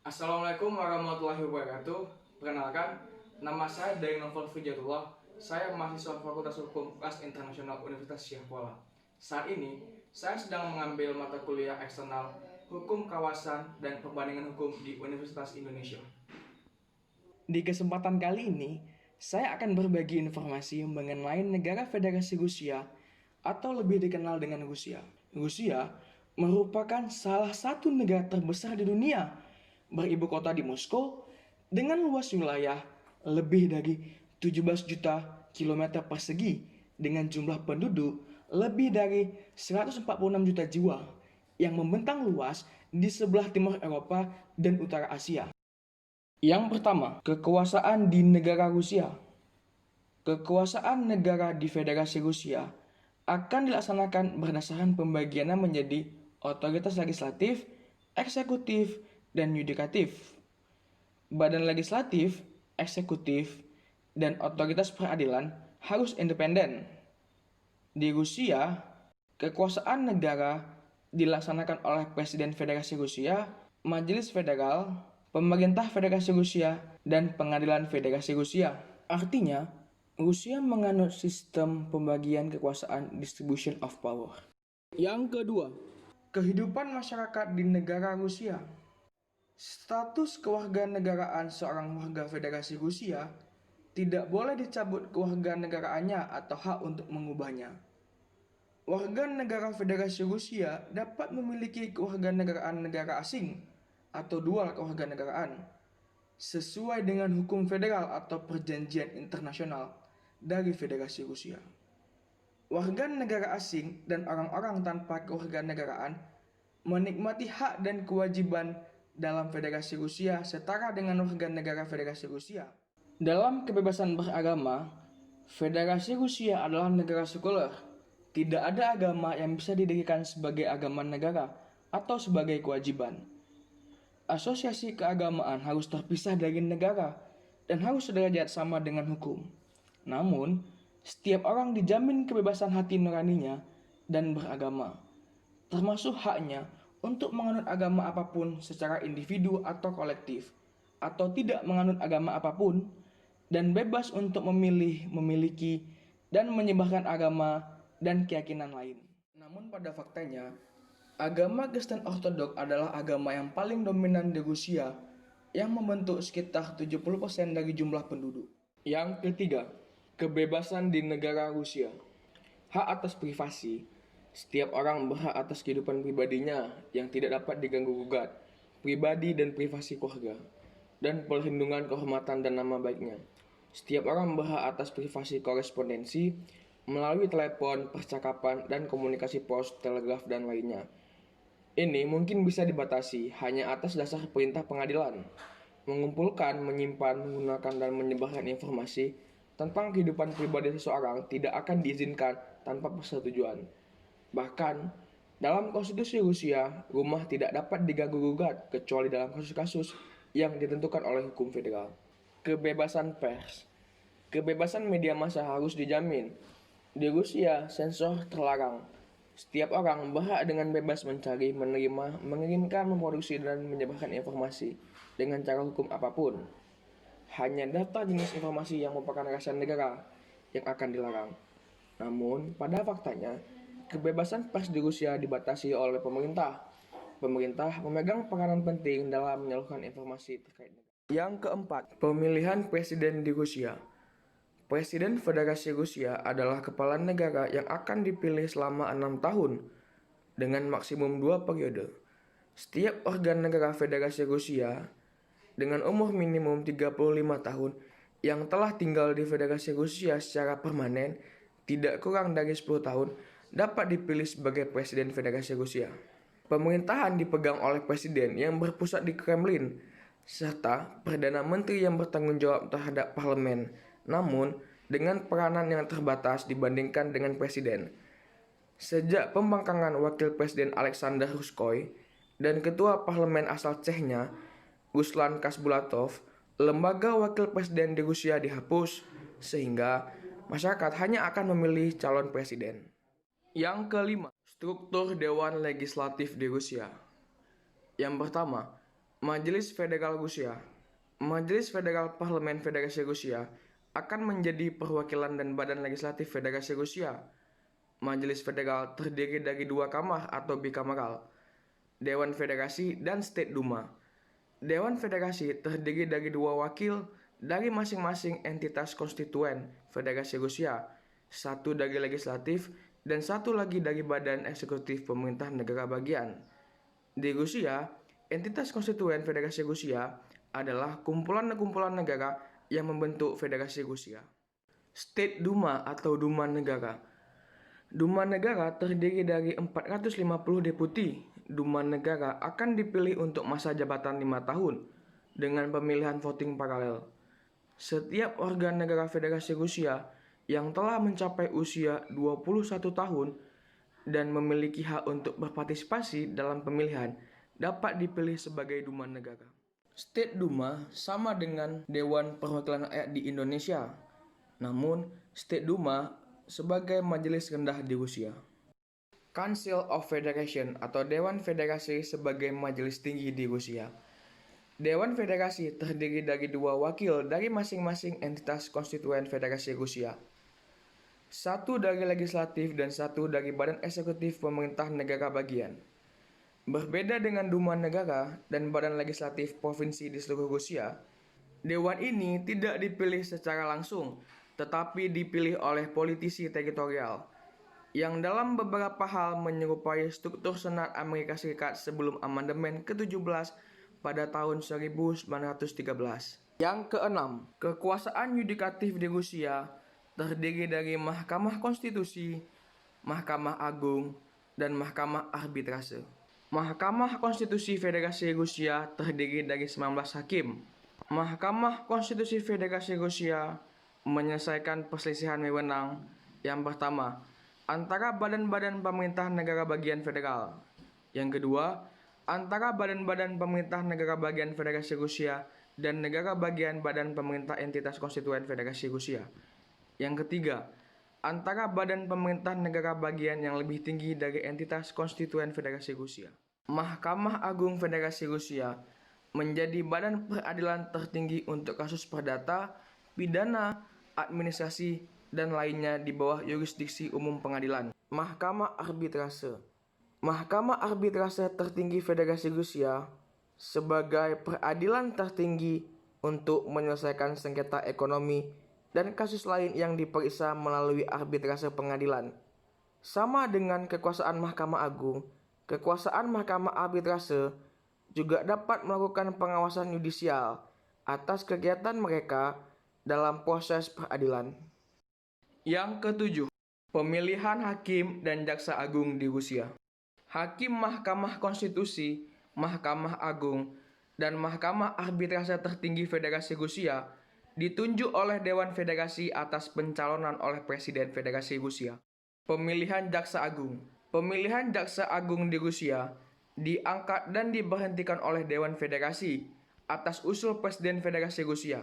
Assalamualaikum warahmatullahi wabarakatuh. Perkenalkan, nama saya Daeng Novel Fijatullah. Saya mahasiswa Fakultas Hukum Kelas Internasional Universitas Syahkuala. Saat ini, saya sedang mengambil mata kuliah eksternal Hukum Kawasan dan Perbandingan Hukum di Universitas Indonesia. Di kesempatan kali ini, saya akan berbagi informasi mengenai negara Federasi Rusia atau lebih dikenal dengan Rusia. Rusia merupakan salah satu negara terbesar di dunia, beribu kota di Moskow dengan luas wilayah lebih dari 17 juta kilometer persegi dengan jumlah penduduk lebih dari 146 juta jiwa yang membentang luas di sebelah timur Eropa dan utara Asia. Yang pertama, kekuasaan di negara Rusia. Kekuasaan negara di Federasi Rusia akan dilaksanakan berdasarkan pembagiannya menjadi otoritas legislatif, eksekutif, dan yudikatif. Badan legislatif, eksekutif, dan otoritas peradilan harus independen. Di Rusia, kekuasaan negara dilaksanakan oleh Presiden Federasi Rusia, Majelis Federal, Pemerintah Federasi Rusia, dan Pengadilan Federasi Rusia. Artinya, Rusia menganut sistem pembagian kekuasaan distribution of power. Yang kedua, kehidupan masyarakat di negara Rusia. Status kewarganegaraan seorang warga Federasi Rusia tidak boleh dicabut kewarganegaraannya atau hak untuk mengubahnya. Warga negara Federasi Rusia dapat memiliki kewarganegaraan negara asing atau dual kewarganegaraan sesuai dengan hukum federal atau perjanjian internasional dari Federasi Rusia. Warga negara asing dan orang-orang tanpa kewarganegaraan menikmati hak dan kewajiban dalam Federasi Rusia setara dengan warga negara Federasi Rusia. Dalam kebebasan beragama, Federasi Rusia adalah negara sekuler. Tidak ada agama yang bisa didirikan sebagai agama negara atau sebagai kewajiban. Asosiasi keagamaan harus terpisah dari negara dan harus sederajat sama dengan hukum. Namun, setiap orang dijamin kebebasan hati nuraninya dan beragama, termasuk haknya untuk menganut agama apapun secara individu atau kolektif, atau tidak menganut agama apapun, dan bebas untuk memilih, memiliki, dan menyebarkan agama dan keyakinan lain. Namun pada faktanya, agama Kristen Ortodok adalah agama yang paling dominan di Rusia yang membentuk sekitar 70% dari jumlah penduduk. Yang ketiga, kebebasan di negara Rusia. Hak atas privasi. Setiap orang berhak atas kehidupan pribadinya yang tidak dapat diganggu-gugat, pribadi dan privasi keluarga, dan perlindungan kehormatan dan nama baiknya. Setiap orang berhak atas privasi korespondensi melalui telepon, percakapan, dan komunikasi pos, telegraf, dan lainnya. Ini mungkin bisa dibatasi hanya atas dasar perintah pengadilan. Mengumpulkan, menyimpan, menggunakan, dan menyebarkan informasi tentang kehidupan pribadi seseorang tidak akan diizinkan tanpa persetujuan. Bahkan, dalam konstitusi Rusia, rumah tidak dapat diganggu-gugat kecuali dalam kasus-kasus yang ditentukan oleh hukum federal. Kebebasan pers. Kebebasan media massa harus dijamin. Di Rusia, sensor terlarang. Setiap orang berhak dengan bebas mencari, menerima, mengirimkan, memproduksi, dan menyebarkan informasi dengan cara hukum apapun. Hanya daftar jenis informasi yang merupakan rahasia negara yang akan dilarang. Namun, pada faktanya, kebebasan pers di Rusia dibatasi oleh pemerintah. Pemerintah memegang peranan penting dalam menyalurkan informasi terkait negara. Yang keempat, pemilihan presiden di Rusia. Presiden Federasi Rusia adalah kepala negara yang akan dipilih selama 6 tahun dengan maksimum 2 periode. Setiap warga negara Federasi Rusia dengan umur minimum 35 tahun yang telah tinggal di Federasi Rusia secara permanen tidak kurang dari 10 tahun dapat dipilih sebagai Presiden Federasi Rusia. Pemerintahan dipegang oleh Presiden yang berpusat di Kremlin serta Perdana Menteri yang bertanggung jawab terhadap parlemen, namun dengan peranan yang terbatas dibandingkan dengan Presiden. Sejak pembangkangan Wakil Presiden Alexander Ruskoy dan Ketua Parlemen asal Chechnya, Ruslan Kasbulatov, lembaga Wakil Presiden di Rusia dihapus, sehingga masyarakat hanya akan memilih calon presiden. Yang kelima, struktur Dewan Legislatif di Rusia. Yang pertama, Majelis Federal Rusia. Majelis Federal Parlemen Federasi Rusia akan menjadi perwakilan dan badan legislatif Federasi Rusia. Majelis Federal terdiri dari dua kamar atau bikameral, Dewan Federasi dan State Duma. Dewan Federasi terdiri dari dua wakil dari masing-masing entitas konstituen Federasi Rusia, satu dari legislatif dan satu lagi dari badan eksekutif pemerintah negara bagian. Di Rusia, entitas konstituen Federasi Rusia adalah kumpulan-kumpulan negara yang membentuk Federasi Rusia. State Duma atau Duma Negara. Duma Negara terdiri dari 450 deputi. Duma Negara akan dipilih untuk masa jabatan 5 tahun dengan pemilihan voting paralel. Setiap warga negara Federasi Rusia yang telah mencapai usia 21 tahun dan memiliki hak untuk berpartisipasi dalam pemilihan dapat dipilih sebagai Duma Negara. State Duma sama dengan Dewan Perwakilan Rakyat di Indonesia, namun State Duma sebagai majelis rendah di Rusia. Council of Federation atau Dewan Federasi sebagai majelis tinggi di Rusia. Dewan Federasi terdiri dari dua wakil dari masing-masing entitas konstituen Federasi Rusia. Satu dari legislatif dan satu dari badan eksekutif pemerintah negara bagian. Berbeda dengan Duma Negara dan badan legislatif provinsi di seluruh Rusia, dewan ini tidak dipilih secara langsung, tetapi dipilih oleh politisi teritorial, yang dalam beberapa hal menyerupai struktur Senat Amerika Serikat sebelum amandemen ke-17 pada tahun 1913. Yang keenam, kekuasaan yudikatif di Rusia terdiri dari Mahkamah Konstitusi, Mahkamah Agung, dan Mahkamah Arbitrase. Mahkamah Konstitusi Federasi Rusia terdiri dari 19 hakim. Mahkamah Konstitusi Federasi Rusia menyelesaikan perselisihan wewenang yang pertama antara badan-badan pemerintah negara bagian federal. Yang kedua, antara badan-badan pemerintah negara bagian Federasi Rusia dan negara bagian badan pemerintah entitas konstituen Federasi Rusia. Yang ketiga, antara badan pemerintah negara bagian yang lebih tinggi dari entitas konstituen Federasi Rusia. Mahkamah Agung Federasi Rusia menjadi badan peradilan tertinggi untuk kasus perdata, pidana, administrasi, dan lainnya di bawah yurisdiksi umum pengadilan. Mahkamah Arbitrase. Mahkamah Arbitrase tertinggi Federasi Rusia sebagai peradilan tertinggi untuk menyelesaikan sengketa ekonomi dan kasus lain yang diperiksa melalui arbitrase pengadilan. Sama dengan kekuasaan Mahkamah Agung, kekuasaan Mahkamah Arbitrase juga dapat melakukan pengawasan yudisial atas kegiatan mereka dalam proses peradilan. Yang ketujuh, pemilihan hakim dan jaksa agung di Rusia. Hakim Mahkamah Konstitusi, Mahkamah Agung, dan Mahkamah Arbitrase tertinggi Federasi Rusia ditunjuk oleh Dewan Federasi atas pencalonan oleh Presiden Federasi Rusia. Pemilihan jaksa agung. Pemilihan jaksa agung di Rusia diangkat dan diberhentikan oleh Dewan Federasi atas usul Presiden Federasi Rusia.